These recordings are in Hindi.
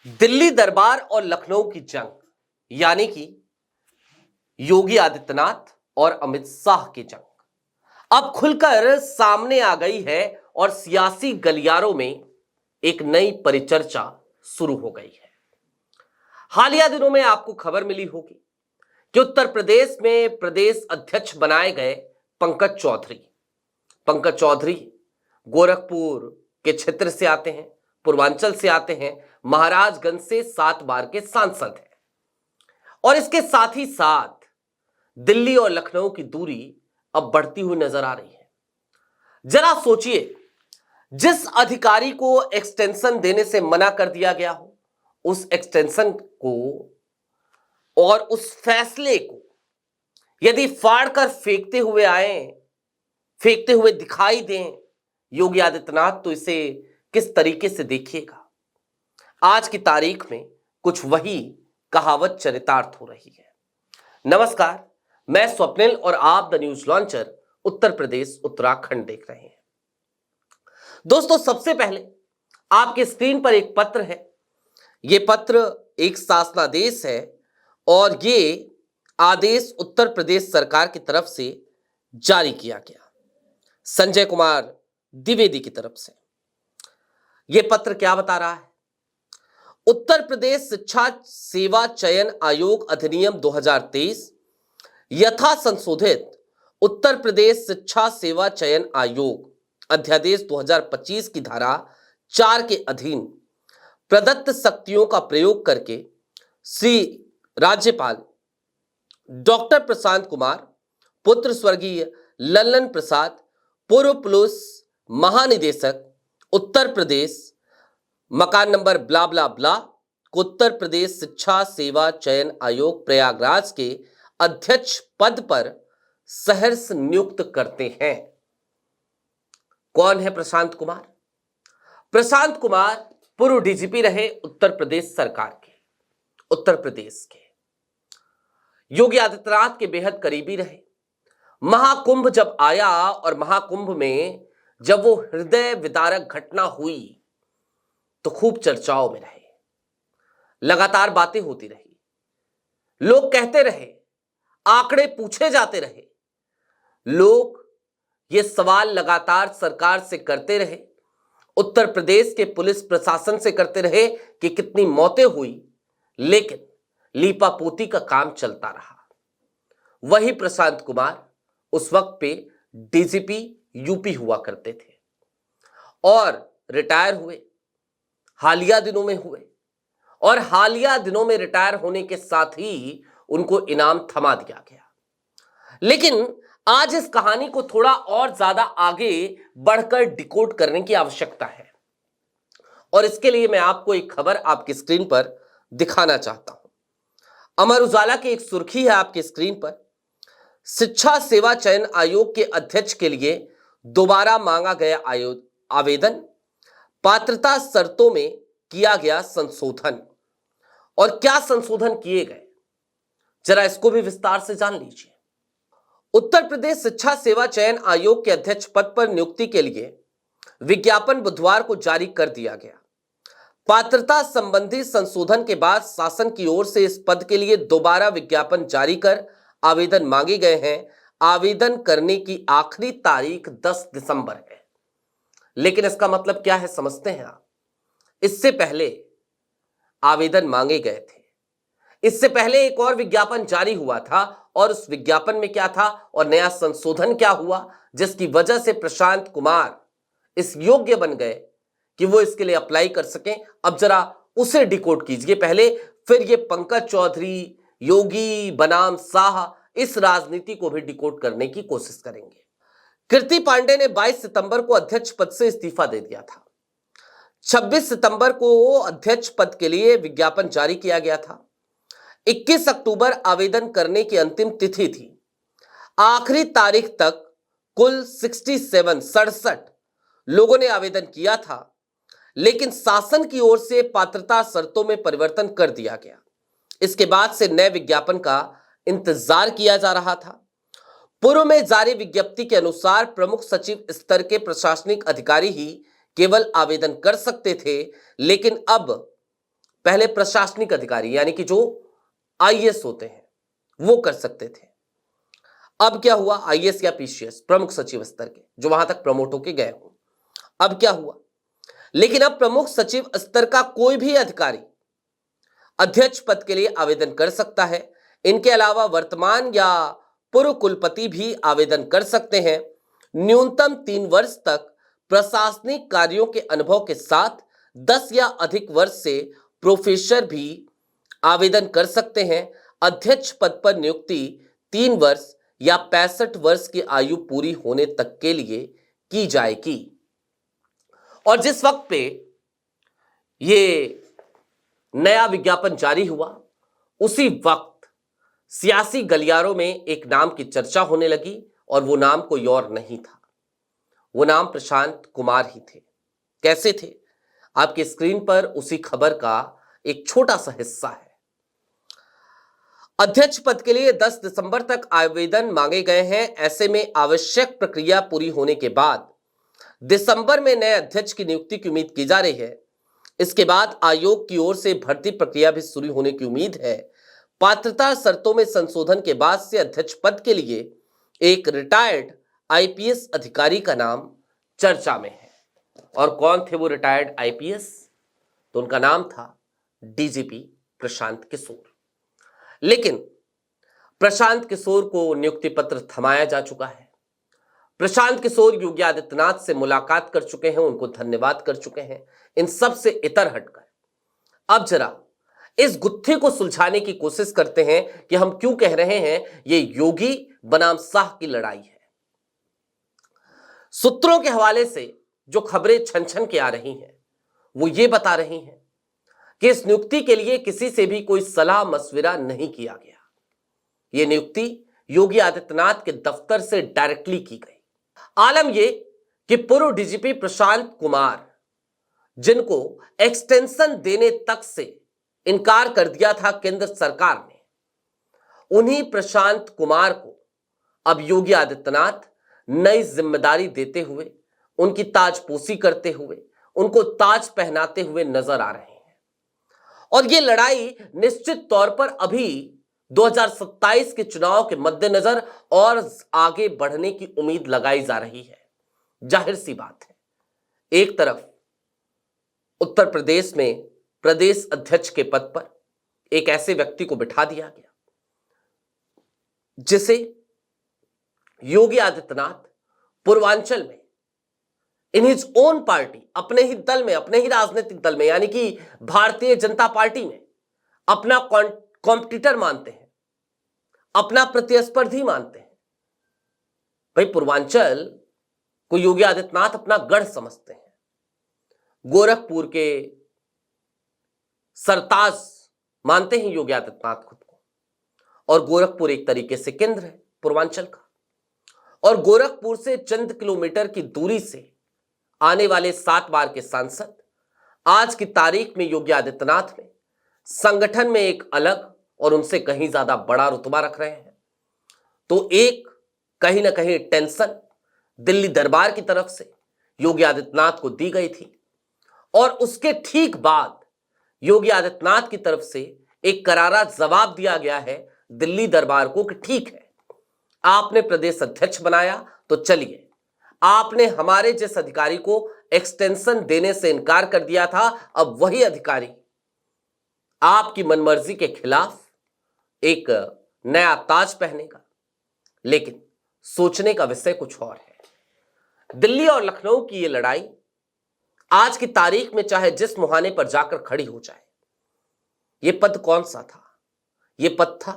दिल्ली दरबार और लखनऊ की जंग यानी कि योगी आदित्यनाथ और अमित शाह की जंग अब खुलकर सामने आ गई है और सियासी गलियारों में एक नई परिचर्चा शुरू हो गई है। हालिया दिनों में आपको खबर मिली होगी कि उत्तर प्रदेश में प्रदेश अध्यक्ष बनाए गए पंकज चौधरी गोरखपुर के क्षेत्र से आते हैं, पूर्वांचल से आते हैं, महाराजगंज से 7 बार के सांसद हैं और इसके साथ ही साथ दिल्ली और लखनऊ की दूरी अब बढ़ती हुई नजर आ रही है। जरा सोचिए, जिस अधिकारी को एक्सटेंशन देने से मना कर दिया गया हो, उस एक्सटेंशन को और उस फैसले को यदि फाड़ कर फेंकते हुए दिखाई दें योगी आदित्यनाथ, तो इसे किस तरीके से देखिएगा। आज की तारीख में कुछ वही कहावत चरितार्थ हो रही है। नमस्कार, मैं स्वप्निल और आप the news launcher Uttar Pradesh Uttarakhand देख रहे हैं। दोस्तों, सबसे पहले आपके स्क्रीन पर एक पत्र है। यह पत्र एक शासनादेश है और ये आदेश उत्तर प्रदेश सरकार की तरफ से जारी किया गया, संजय कुमार द्विवेदी की तरफ से। यह पत्र क्या बता रहा है? उत्तर प्रदेश शिक्षा सेवा चयन आयोग अधिनियम 2023 यथा संशोधित उत्तर प्रदेश शिक्षा सेवा चयन आयोग अध्यादेश 2025 की धारा 4 के अधीन प्रदत्त शक्तियों का प्रयोग करके श्री राज्यपाल डॉक्टर प्रशांत कुमार पुत्र स्वर्गीय लल्लन प्रसाद, पूर्व पुलिस महानिदेशक उत्तर प्रदेश, मकान नंबर ब्ला ब्ला ब्ला, को उत्तर प्रदेश शिक्षा सेवा चयन आयोग प्रयागराज के अध्यक्ष पद पर सहर्ष नियुक्त करते हैं। कौन है प्रशांत कुमार? प्रशांत कुमार पूर्व डीजीपी रहे उत्तर प्रदेश सरकार के, उत्तर प्रदेश के योगी आदित्यनाथ के बेहद करीबी रहे। महाकुंभ जब आया और महाकुंभ में जब वो हृदय विदारक घटना हुई तो खूब चर्चाओं में रहे, लगातार बातें होती रही, लोग कहते रहे, आंकड़े पूछे जाते रहे, लोग ये सवाल लगातार सरकार से करते रहे, उत्तर प्रदेश के पुलिस प्रशासन से करते रहे कि कितनी मौतें हुई, लेकिन लीपापोती का काम चलता रहा। वही प्रशांत कुमार उस वक्त पे डीजीपी यूपी हुआ करते थे और रिटायर हुए, हालिया दिनों में हुए, और हालिया दिनों में रिटायर होने के साथ ही उनको इनाम थमा दिया गया। लेकिन आज इस कहानी को थोड़ा और ज्यादा आगे बढ़कर डिकोड करने की आवश्यकता है और इसके लिए मैं आपको एक खबर आपकी स्क्रीन पर दिखाना चाहता हूं। अमर उजाला की एक सुर्खी है आपकी स्क्रीन पर। शिक्षा सेवा चयन आयोग के अध्यक्ष के लिए दोबारा मांगा गया आवेदन, पात्रता शर्तों में किया गया संशोधन। और क्या संशोधन किए गए, जरा इसको भी विस्तार से जान लीजिए। उत्तर प्रदेश शिक्षा सेवा चयन आयोग के अध्यक्ष पद पर नियुक्ति के लिए विज्ञापन बुधवार को जारी कर दिया गया। पात्रता संबंधी संशोधन के बाद शासन की ओर से इस पद के लिए दोबारा विज्ञापन जारी कर आवेदन मांगे गए हैं। आवेदन करने की आखिरी तारीख 10 दिसंबर है। लेकिन इसका मतलब क्या है, समझते हैं आप? इससे पहले आवेदन मांगे गए थे, इससे पहले एक और विज्ञापन जारी हुआ था और उस विज्ञापन में क्या था और नया संशोधन क्या हुआ, जिसकी वजह से प्रशांत कुमार इस योग्य बन गए कि वो इसके लिए अप्लाई कर सकें। अब जरा उसे डिकोड कीजिए पहले, फिर ये पंकज चौधरी, योगी बनाम शाह, इस राजनीति को भी डिकोड करने की कोशिश करेंगे। कीर्ति पांडे ने 22 सितंबर को अध्यक्ष पद से इस्तीफा दे दिया था। 26 सितंबर को अध्यक्ष पद के लिए विज्ञापन जारी किया गया था। 21 अक्टूबर आवेदन करने की अंतिम तिथि थी। आखिरी तारीख तक कुल 67 लोगों ने आवेदन किया था, लेकिन शासन की ओर से पात्रता शर्तों में परिवर्तन कर दिया गया। इसके बाद से नए विज्ञापन का इंतजार किया जा रहा था। पूर्व में जारी विज्ञप्ति के अनुसार प्रमुख सचिव स्तर के प्रशासनिक अधिकारी ही केवल आवेदन कर सकते थे, लेकिन अब पहले प्रशासनिक अधिकारी यानी कि जो आईएएस होते हैं वो कर सकते थे। अब क्या हुआ, आईएएस या पीसीएस प्रमुख सचिव स्तर के जो वहां तक प्रमोट होके गए हो, अब क्या हुआ, लेकिन अब प्रमुख सचिव स्तर का कोई भी अधिकारी अध्यक्ष पद के लिए आवेदन कर सकता है। इनके अलावा वर्तमान या पूर्व कुलपति भी आवेदन कर सकते हैं। न्यूनतम 3 वर्ष तक प्रशासनिक कार्यों के अनुभव के साथ 10 या अधिक वर्ष से प्रोफेसर भी आवेदन कर सकते हैं। अध्यक्ष पद पर नियुक्ति 3 वर्ष या 65 वर्ष की आयु पूरी होने तक के लिए की जाएगी। और जिस वक्त पे ये नया विज्ञापन जारी हुआ उसी वक्त सियासी गलियारों में एक नाम की चर्चा होने लगी और वो नाम कोई और नहीं था, वो नाम प्रशांत कुमार ही थे। कैसे थे, आपकी स्क्रीन पर उसी खबर का एक छोटा सा हिस्सा है। अध्यक्ष पद के लिए 10 दिसंबर तक आवेदन मांगे गए हैं। ऐसे में आवश्यक प्रक्रिया पूरी होने के बाद दिसंबर में नए अध्यक्ष की नियुक्ति की उम्मीद की जा रही है। इसके बाद आयोग की ओर से भर्ती प्रक्रिया भी शुरू होने की उम्मीद है। पात्रता शर्तों में संशोधन के बाद से अध्यक्ष पद के लिए एक रिटायर्ड आईपीएस अधिकारी का नाम चर्चा में है। और कौन थे वो रिटायर्ड आईपीएस? तो उनका नाम था डीजीपी प्रशांत किशोर। लेकिन प्रशांत किशोर को नियुक्ति पत्र थमाया जा चुका है। प्रशांत किशोर योगी आदित्यनाथ से मुलाकात कर चुके हैं, उनको धन्यवाद कर चुके हैं। इन सब से इतर हटकर अब जरा इस गुत्थी को सुलझाने की कोशिश करते हैं कि हम क्यों कह रहे हैं ये योगी बनाम शाह की लड़ाई है। सूत्रों के हवाले से जो खबरें छन छन के आ रही हैं वो ये बता रही हैं कि इस नियुक्ति के लिए किसी से भी कोई सलाह मशविरा नहीं किया गया। यह नियुक्ति योगी आदित्यनाथ के दफ्तर से डायरेक्टली की गई। आलम यह कि पूर्व डीजीपी प्रशांत कुमार, जिनको एक्सटेंशन देने तक से इनकार कर दिया था केंद्र सरकार ने, उन्हीं प्रशांत कुमार को अब योगी आदित्यनाथ नई जिम्मेदारी देते हुए, उनकी ताजपोशी करते हुए, उनको ताज पहनाते हुए नजर आ रहे हैं। और यह लड़ाई निश्चित तौर पर अभी 2027 के चुनाव के मद्देनजर और आगे बढ़ने की उम्मीद लगाई जा रही है। जाहिर सी बात है, एक तरफ उत्तर प्रदेश में प्रदेश अध्यक्ष के पद पर एक ऐसे व्यक्ति को बिठा दिया गया जिसे योगी आदित्यनाथ पूर्वांचल में इन हिज ओन पार्टी, अपने ही दल में, अपने ही राजनीतिक दल में यानी कि भारतीय जनता पार्टी में अपना कॉम्पिटिटर मानते हैं, अपना प्रतिस्पर्धी मानते हैं। भाई पूर्वांचल को योगी आदित्यनाथ अपना गढ़ समझते हैं। गोरखपुर के सरताज मानते हैं योगी आदित्यनाथ खुद को, और गोरखपुर एक तरीके से केंद्र है पूर्वांचल का। और गोरखपुर से चंद किलोमीटर की दूरी से आने वाले 7 बार के सांसद आज की तारीख में योगी आदित्यनाथ में संगठन में एक अलग और उनसे कहीं ज्यादा बड़ा रुतबा रख रहे हैं। तो एक कहीं ना कहीं टेंशन दिल्ली दरबार की तरफ से योगी आदित्यनाथ को दी गई थी, और उसके ठीक बाद योगी आदित्यनाथ की तरफ से एक करारा जवाब दिया गया है दिल्ली दरबार को कि ठीक है, आपने प्रदेश अध्यक्ष बनाया तो चलिए, आपने हमारे जिस अधिकारी को एक्सटेंशन देने से इनकार कर दिया था, अब वही अधिकारी आपकी मनमर्जी के खिलाफ एक नया ताज पहनेगा। लेकिन सोचने का विषय कुछ और है। दिल्ली और लखनऊ की यह लड़ाई आज की तारीख में चाहे जिस मुहाने पर जाकर खड़ी हो जाए, यह पद कौन सा था? यह पद था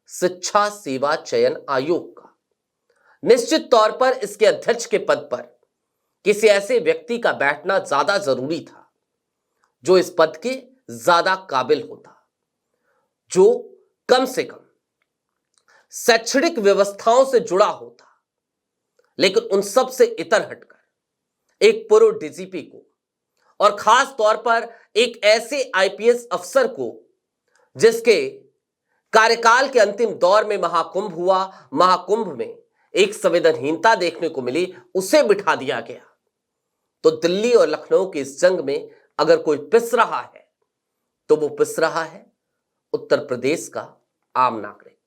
शिक्षा सेवा चयन आयोग का। निश्चित तौर पर इसके अध्यक्ष के पद पर किसी ऐसे व्यक्ति का बैठना ज्यादा जरूरी था जो इस पद के ज्यादा काबिल होता, जो कम से कम शैक्षणिक व्यवस्थाओं से जुड़ा होता। लेकिन उन सब से इतर हटकर एक पूर्व डीजीपी को, और खास तौर पर एक ऐसे आईपीएस अफसर को जिसके कार्यकाल के अंतिम दौर में महाकुंभ हुआ, महाकुंभ में एक संवेदनहीनता देखने को मिली, उसे बिठा दिया गया। तो दिल्ली और लखनऊ की इस जंग में अगर कोई पिस रहा है तो वो पिस रहा है उत्तर प्रदेश का आम नागरिक।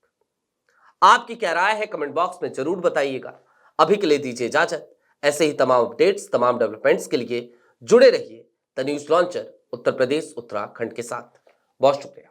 आपकी क्या राय है कमेंट बॉक्स में जरूर बताइएगा। अभी के लिए दीजिए इजाजत। ऐसे ही तमाम अपडेट्स, तमाम डेवलपमेंट्स के लिए जुड़े रहिए the news launcher Uttar Pradesh Uttarakhand के साथ। बहुत शुक्रिया।